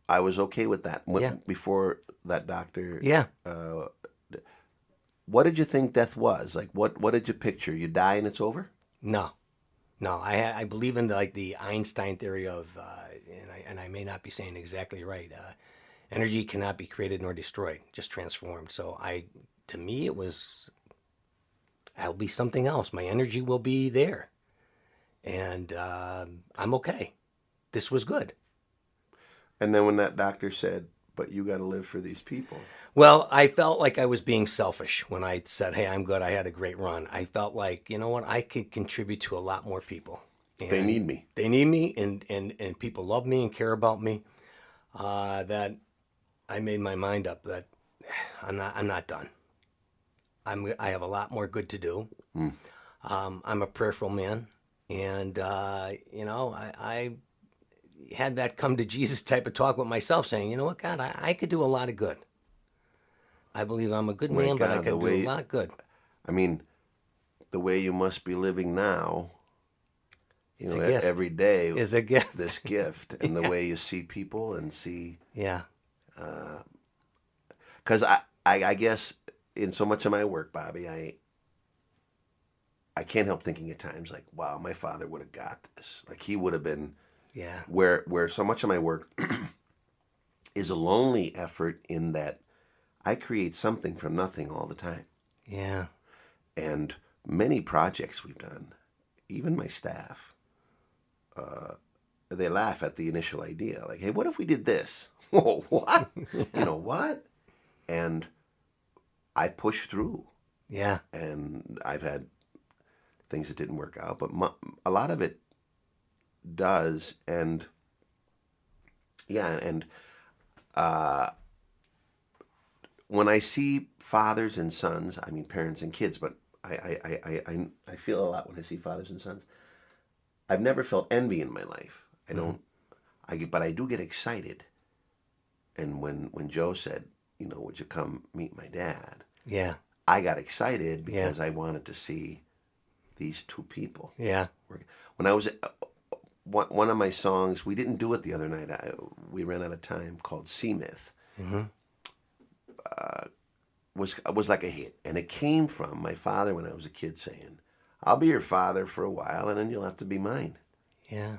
B: I was okay with that before that doctor.
A: Yeah.
B: What did you think death was? Like what did you picture? You die and it's over?
A: No. I believe in the Einstein theory of and I may not be saying exactly right. Energy cannot be created nor destroyed, just transformed. So to me it was, I'll be something else. My energy will be there. And I'm okay. This was good.
B: And then when that doctor said, but you got to live for these people.
A: Well, I felt like I was being selfish when I said, hey, I'm good. I had a great run. I felt like, what? I could contribute to a lot more people. And
B: they need me.
A: They need me, and people love me and care about me. That I made my mind up that I'm not done. I have a lot more good to do. Mm. I'm a prayerful man, and I had that come to Jesus type of talk with myself, saying, you know what, God, I could do a lot of good. I believe I'm a good man, but I could do a lot of good.
B: I mean, the way you must be living now, every day
A: is a gift.
B: This gift, and the way you see people and see.
A: Yeah.
B: Because I guess in so much of my work, Bobby, I can't help thinking at times like, wow, my father would have got this. Like he would have been.
A: Yeah.
B: Where so much of my work is a lonely effort in that I create something from nothing all the time.
A: Yeah.
B: And many projects we've done, even my staff, they laugh at the initial idea. Like, hey, what if we did this? Whoa, what? Yeah. What? And I push through.
A: Yeah.
B: And I've had things that didn't work out, but a lot of it does. And when I see fathers and sons, I mean parents and kids, but I feel a lot when I see fathers and sons. I've never felt envy in my life. I don't. But I do get excited. And when Joe said, would you come meet my dad?
A: Yeah.
B: I got excited because I wanted to see these two people.
A: Yeah.
B: When I was one of my songs, we didn't do it the other night. We ran out of time. Called Sea Myth. Mm-hmm. Was like a hit, and it came from my father when I was a kid saying, "I'll be your father for a while, and then you'll have to be mine."
A: Yeah.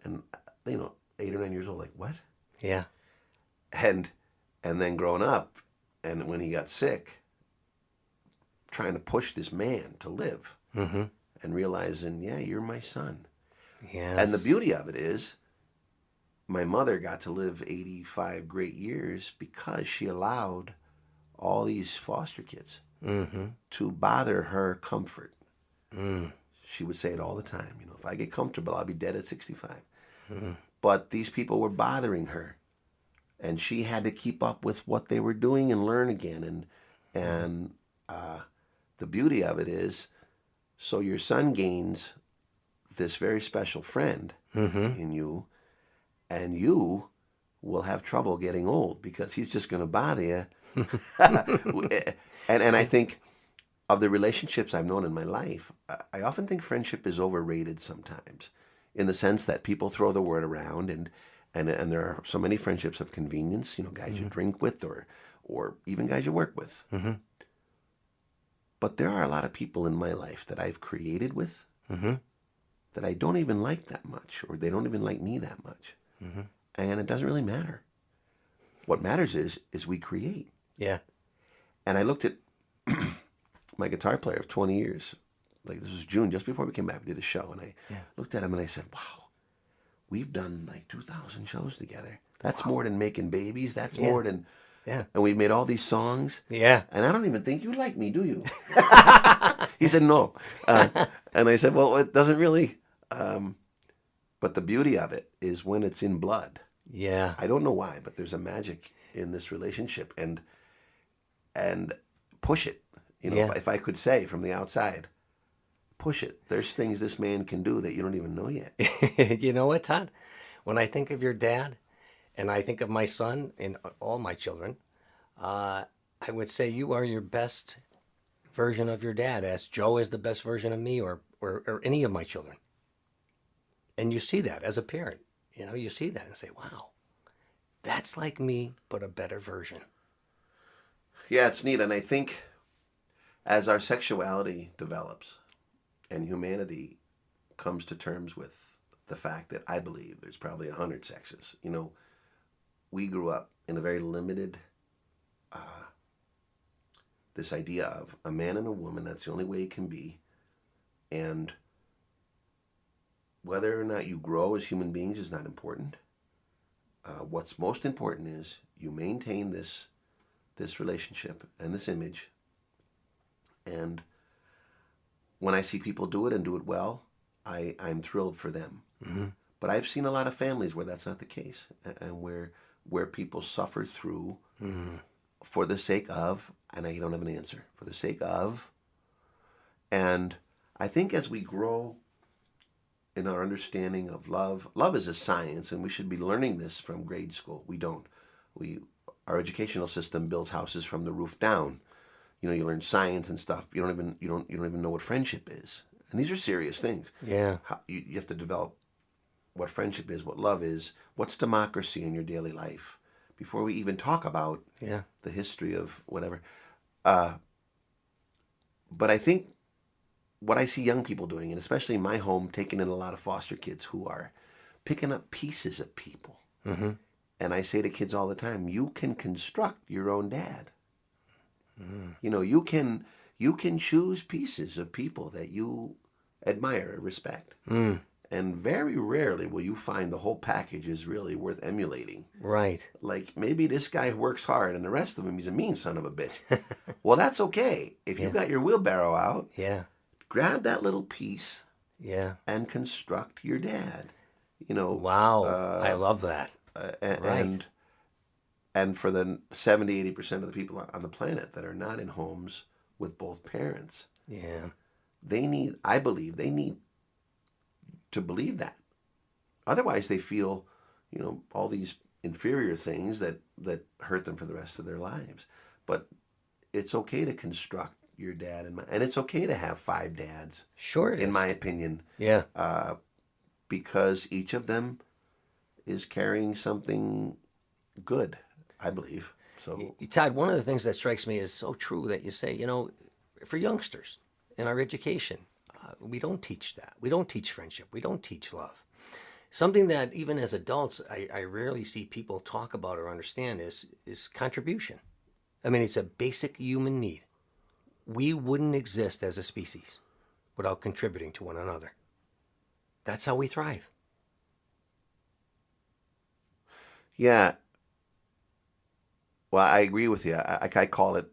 B: And 8 or 9 years old, like what?
A: Yeah.
B: And then growing up, and when he got sick, trying to push this man to live, and realizing, yeah, you're my son.
A: Yes.
B: And the beauty of it is, my mother got to live 85 great years because she allowed all these foster kids to bother her comfort. She would say it all the time. You know, if I get comfortable, I'll be dead at 65. But these people were bothering her, and she had to keep up with what they were doing and learn again. And the beauty of it is, so your son gains this very special friend in you, and you will have trouble getting old because he's just going to bother you. and I think of the relationships I've known in my life, I often think friendship is overrated sometimes, in the sense that people throw the word around, and there are so many friendships of convenience, you know, guys you drink with, or even guys you work with. But there are a lot of people in my life that I've created with that I don't even like that much, or they don't even like me that much. And it doesn't really matter. What matters is we create.
A: Yeah.
B: And I looked at my guitar player of 20 years. Like, this was June, just before we came back. We did a show, and I looked at him and I said, wow, we've done like 2,000 shows together. That's more than making babies. That's more than...
A: Yeah.
B: And we've made all these songs.
A: Yeah.
B: And I don't even think you like me, do you? He said, no. And I said, well, it doesn't really... but the beauty of it is when it's in blood.
A: Yeah.
B: I don't know why, but there's a magic in this relationship, and push it. You know, if I could say from the outside, push it. There's things this man can do that you don't even know yet.
A: You know what, Todd? When I think of your dad, and I think of my son and all my children, I would say you are your best version of your dad, as Joe is the best version of me, or any of my children. And you see that as a parent. You know, you see that and say, wow, that's like me, but a better version.
B: Yeah, it's neat. And I think as our sexuality develops and humanity comes to terms with the fact that I believe there's probably 100 sexes, you know, we grew up in a very limited, this idea of a man and a woman, that's the only way it can be. And whether or not you grow as human beings is not important. What's most important is you maintain this relationship and this image. And when I see people do it and do it well, I'm thrilled for them. But I've seen a lot of families where that's not the case, and where people suffer through for the sake of, and I don't have an answer, for the sake of. And I think as we grow in our understanding of love is a science, and we should be learning this from grade school. We don't. Our educational system builds houses from the roof down. You know, you learn science and stuff. You don't even know what friendship is, and these are serious things.
A: Yeah.
B: You have to develop what friendship is, what love is, what's democracy in your daily life, before we even talk about the history of whatever. But I think what I see young people doing, and especially in my home, taking in a lot of foster kids who are picking up pieces of people. And I say to kids all the time, you can construct your own dad. You know, you can choose pieces of people that you admire and respect. And very rarely will you find the whole package is really worth emulating.
A: Right.
B: Like, maybe this guy works hard and the rest of him, he's a mean son of a bitch. Well, that's okay. If you got your wheelbarrow out, grab that little piece and construct your dad. You know.
A: Wow. I love that.
B: And for the 70-80% of the people on the planet that are not in homes with both parents, I believe they need to believe that. Otherwise, they feel, you know, all these inferior things that hurt them for the rest of their lives. But it's okay to construct your dad, and it's okay to have 5 dads.
A: Sure it is.
B: In my opinion.
A: Yeah.
B: Because each of them is carrying something good, I believe. So,
A: Todd, one of the things that strikes me is so true that you say, you know, for youngsters in our education, we don't teach that. We don't teach friendship. We don't teach love. Something that even as adults, I rarely see people talk about or understand is contribution. I mean, it's a basic human need. We wouldn't exist as a species without contributing to one another. That's how we thrive.
B: Yeah. Well, I agree with you. I call it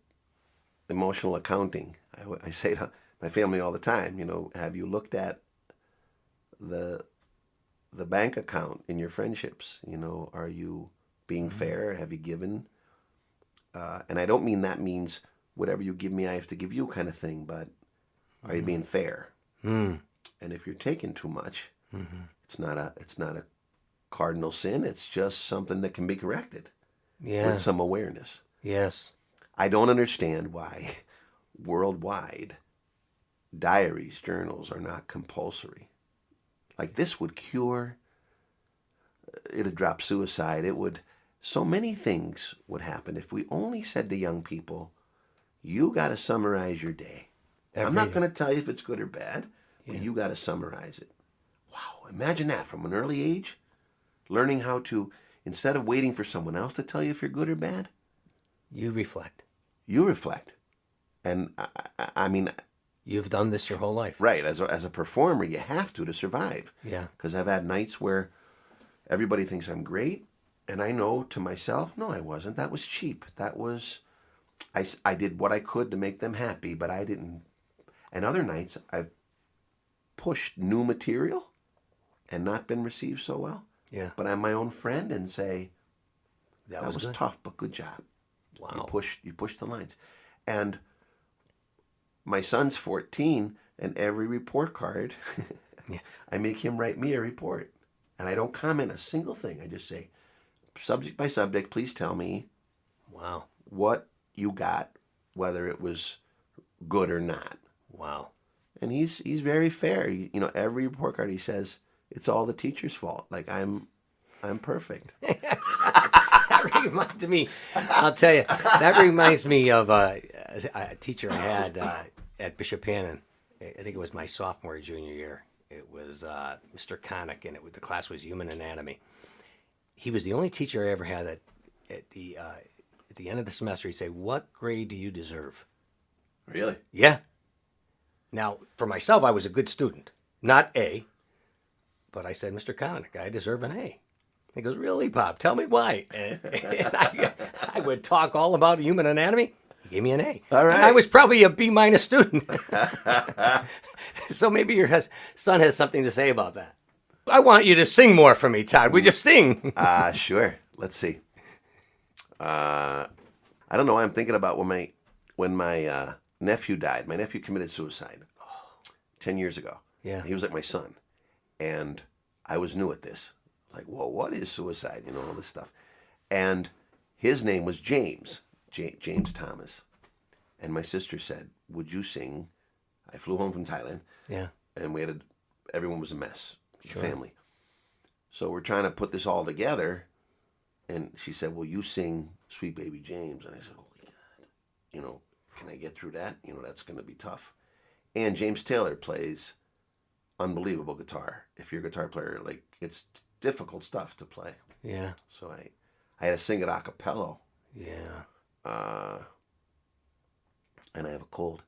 B: emotional accounting. I say to my family all the time, have you looked at the bank account in your friendships? Are you being fair? Have you given? And I don't mean that means whatever you give me, I have to give you kind of thing, but are you being fair?
A: Mm.
B: And if you're taking too much, it's not a cardinal sin. It's just something that can be corrected
A: Yeah.
B: with some awareness.
A: Yes.
B: I don't understand why worldwide diaries, journals are not compulsory. Like this would cure, it'd drop suicide. So many things would happen if we only said to young people, you got to summarize your day. I'm not going to tell you if it's good or bad, but you got to summarize it. Wow, imagine that from an early age, learning how to, instead of waiting for someone else to tell you if you're good or bad,
A: You reflect.
B: you reflect. And I mean,
A: You've done this your whole life.
B: right, as a performer, you have to survive.
A: Yeah.
B: Because I've had nights where everybody thinks I'm great, and I know to myself, no, I wasn't. That was cheap. That was, I did what I could to make them happy, but I didn't. And other nights, I've pushed new material and not been received so well.
A: Yeah.
B: But I'm my own friend and say,
A: That
B: was
A: good.
B: tough, but good job.
A: Wow.
B: You pushed the lines. And my son's 14, and every report card,
A: Yeah.
B: I make him write me a report. And I don't comment a single thing. I just say, subject by subject, please tell me
A: Wow.
B: what you got, whether it was good or not.
A: Wow.
B: And he's very fair. Every report card he says, it's all the teacher's fault. Like I'm perfect.
A: That reminds me, I'll tell you, that reminds me of a teacher I had at Bishop Hannon. I think it was my sophomore or junior year. It was Mr. Connick, and the class was human anatomy. He was the only teacher I ever had that at the end of the semester, he'd say, "What grade do you deserve?"
B: Really?
A: Yeah. Now, for myself, I was a good student, not A, but I said, "Mr. Connick, I deserve an A." He goes, "Really, Bob? Tell me why." And I would talk all about human anatomy. He gave me an A.
B: All right.
A: And I was probably a B- student. So maybe your son has something to say about that. I want you to sing more for me, Todd. Would you sing?
B: Sure. Let's see. I don't know. I'm thinking about when my nephew died. My nephew committed suicide 10 years ago.
A: Yeah.
B: He was like my son. And I was new at this. Like, well, what is suicide? All this stuff. And his name was James Thomas. And my sister said, would you sing? I flew home from Thailand.
A: Yeah.
B: And everyone was a mess.
A: Sure.
B: Family. So we're trying to put this all together. And she said, well, you sing Sweet Baby James. And I said, holy God, can I get through that? That's going to be tough. And James Taylor plays unbelievable guitar. If you're a guitar player, like it's difficult stuff to play.
A: Yeah.
B: So I had to sing it a cappella.
A: Yeah.
B: And I have a cold.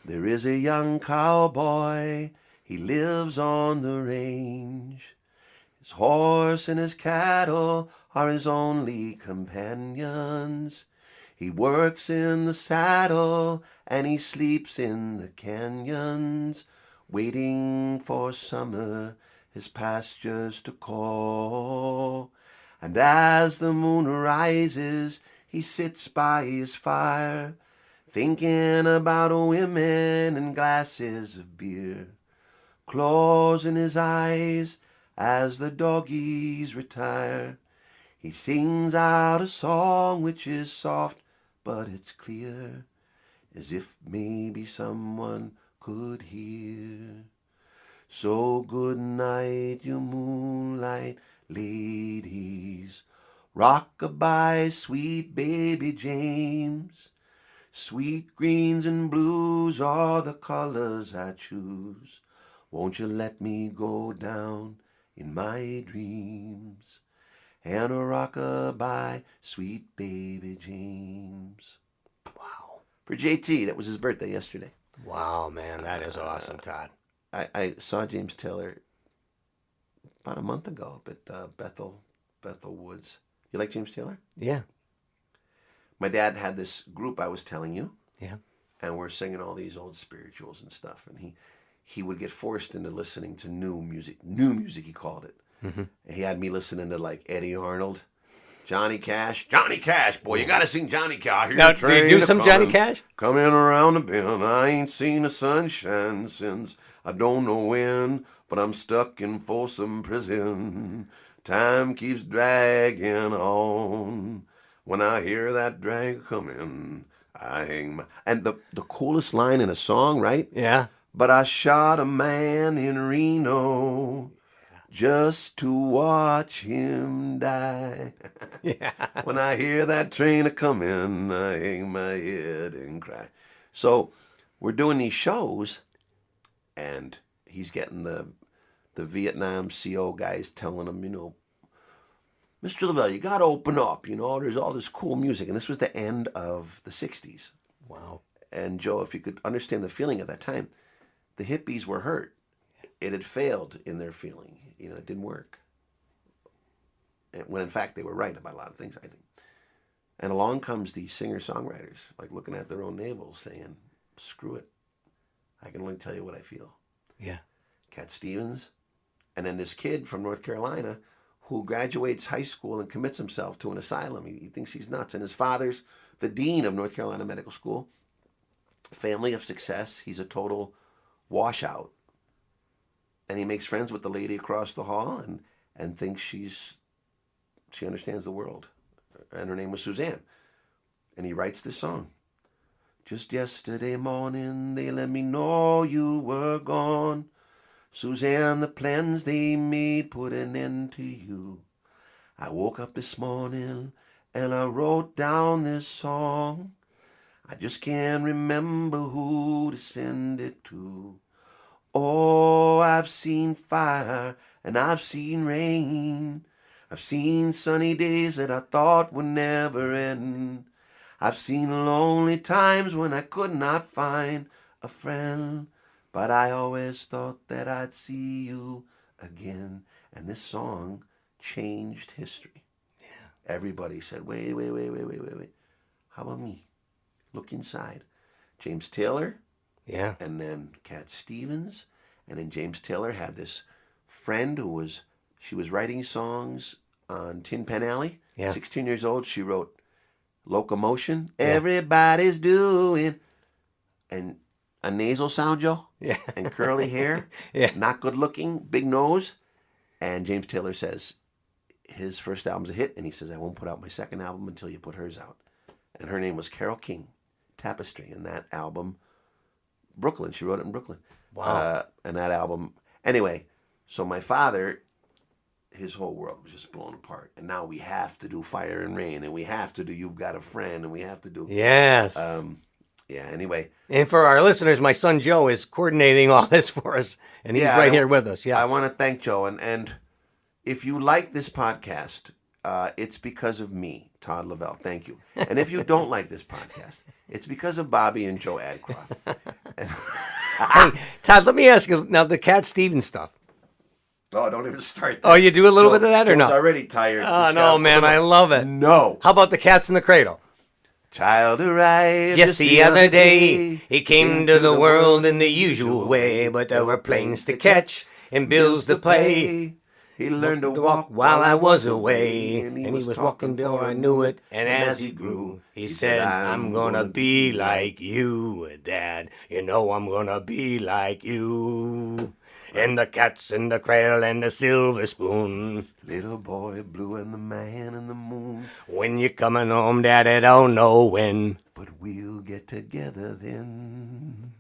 B: There is a young cowboy, he lives on the range. His horse and his cattle are his only companions. He works in the saddle and he sleeps in the canyons, waiting for summer, his pastures to call. And as the moon rises, he sits by his fire, thinking about women and glasses of beer, closing his eyes as the doggies retire. He sings out a song which is soft, but it's clear, as if maybe someone could hear. So good night, you moonlight ladies, rock-a-bye, sweet baby James. Sweet greens and blues are the colors I choose. Won't you let me go down in my dreams? And a rock-a-bye, sweet baby James.
A: Wow.
B: For JT, that was his birthday yesterday.
A: Wow, man. That is awesome, Todd.
B: I saw James Taylor about a month ago up at Bethel Woods. You like James Taylor?
A: Yeah.
B: My dad had this group I was telling you.
A: Yeah.
B: And we're singing all these old spirituals and stuff. And he would get forced into listening to new music. New music, he called it. Mm-hmm. And he had me listening to like Eddie Arnold, Johnny Cash. Johnny Cash, boy, you got to sing Johnny Cash.
A: Now, do you do some Johnny Cash?
B: Coming around the bend, I ain't seen the sunshine since I don't know when, but I'm stuck in Folsom Prison. Time keeps dragging on. When I hear that drag coming, I hang my... And the coolest line in a song, right?
A: Yeah.
B: But I shot a man in Reno just to watch him die.
A: Yeah.
B: When I hear that train a-coming, I hang my head and cry. So we're doing these shows, and he's getting the Vietnam CO guys telling him, Mr. Lavelle, you got to open up. There's all this cool music. And this was the end of the 60s.
A: Wow.
B: And Joe, if you could understand the feeling at that time, the hippies were hurt. It had failed in their feeling. It didn't work. When in fact they were right about a lot of things, I think. And along comes these singer-songwriters, like looking at their own navels, saying, screw it. I can only tell you what I feel.
A: Yeah.
B: Cat Stevens. And then this kid from North Carolina who graduates high school and commits himself to an asylum. He thinks he's nuts. And his father's the dean of North Carolina Medical School. Family of success. He's a total washout. And he makes friends with the lady across the hall and thinks she understands the world. And her name was Suzanne. And he writes this song. Just yesterday morning, they let me know you were gone. Suzanne, the plans they made put an end to you. I woke up this morning and I wrote down this song. I just can't remember who to send it to. Oh, I've seen fire and I've seen rain. I've seen sunny days that I thought would never end. I've seen lonely times when I could not find a friend. But I always thought that I'd see you again. And this song changed history.
A: Yeah.
B: Everybody said, wait. How about me? Look inside. James Taylor.
A: Yeah.
B: And then Cat Stevens. And then James Taylor had this friend she was writing songs on Tin Pan Alley.
A: Yeah.
B: 16 years old. She wrote Locomotion. Yeah. Everybody's doing. And a nasal sound, Joe.
A: Yeah.
B: And curly hair.
A: Yeah.
B: Not good looking. Big nose. And James Taylor says his first album's a hit. And he says, I won't put out my second album until you put hers out. And her name was Carole King. Tapestry. And that album, Brooklyn. She wrote it in Brooklyn.
A: Wow.
B: And that album. Anyway, so my father, his whole world was just blown apart. And now we have to do Fire and Rain. And we have to do You've Got a Friend. And we have to do...
A: Yes.
B: Yeah, anyway.
A: And for our listeners, my son Joe is coordinating all this for us, and he's right here with us. Yeah,
B: I want to thank Joe. And if you like this podcast, it's because of me, Todd Lavelle. Thank you. And if you don't like this podcast, it's because of Bobby and Joe Adcroft.
A: Hey, Todd, let me ask you, now the Cat Stevens stuff.
B: Oh, don't even start that.
A: Oh, you do a little bit of that or
B: Joe's
A: not?
B: already tired.
A: Oh, no, man, I love it.
B: No.
A: How about the Cats in the Cradle?
B: Child arrived
A: just the other day. He came to the world in the usual way, but there were planes to catch and bills to pay.
B: He learned to walk
A: while I was away, and he was walking before I knew it. And as he grew, he said, I'm gonna be like you, Dad. You know I'm gonna be like you. And the cat's in the cradle and the silver spoon.
B: Little boy blue and the man in the moon.
A: When you're coming home, Dad, I don't know when.
B: But we'll get together then.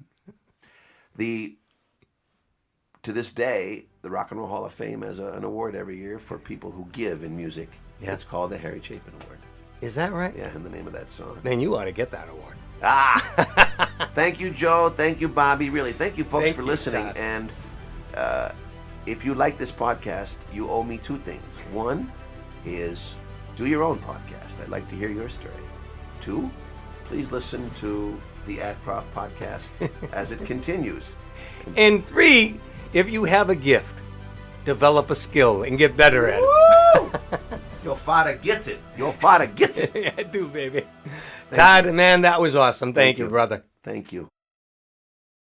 B: To this day, the Rock and Roll Hall of Fame has an award every year for people who give in music. Yeah. It's called the Harry Chapin Award.
A: Is that right?
B: Yeah, in the name of that song.
A: Man, you ought to get that award.
B: Thank you, Joe. Thank you, Bobby. Really, thank you, folks, for listening.
A: Todd.
B: And if you like this podcast, you owe me two things. One is do your own podcast. I'd like to hear your story. Two, please listen to the Adcroft podcast as it continues.
A: And three, if you have a gift, develop a skill and get better at it.
B: Your father gets it. Your father gets it.
A: I do, baby. Todd, man, that was awesome. Thank you, brother.
B: Thank you.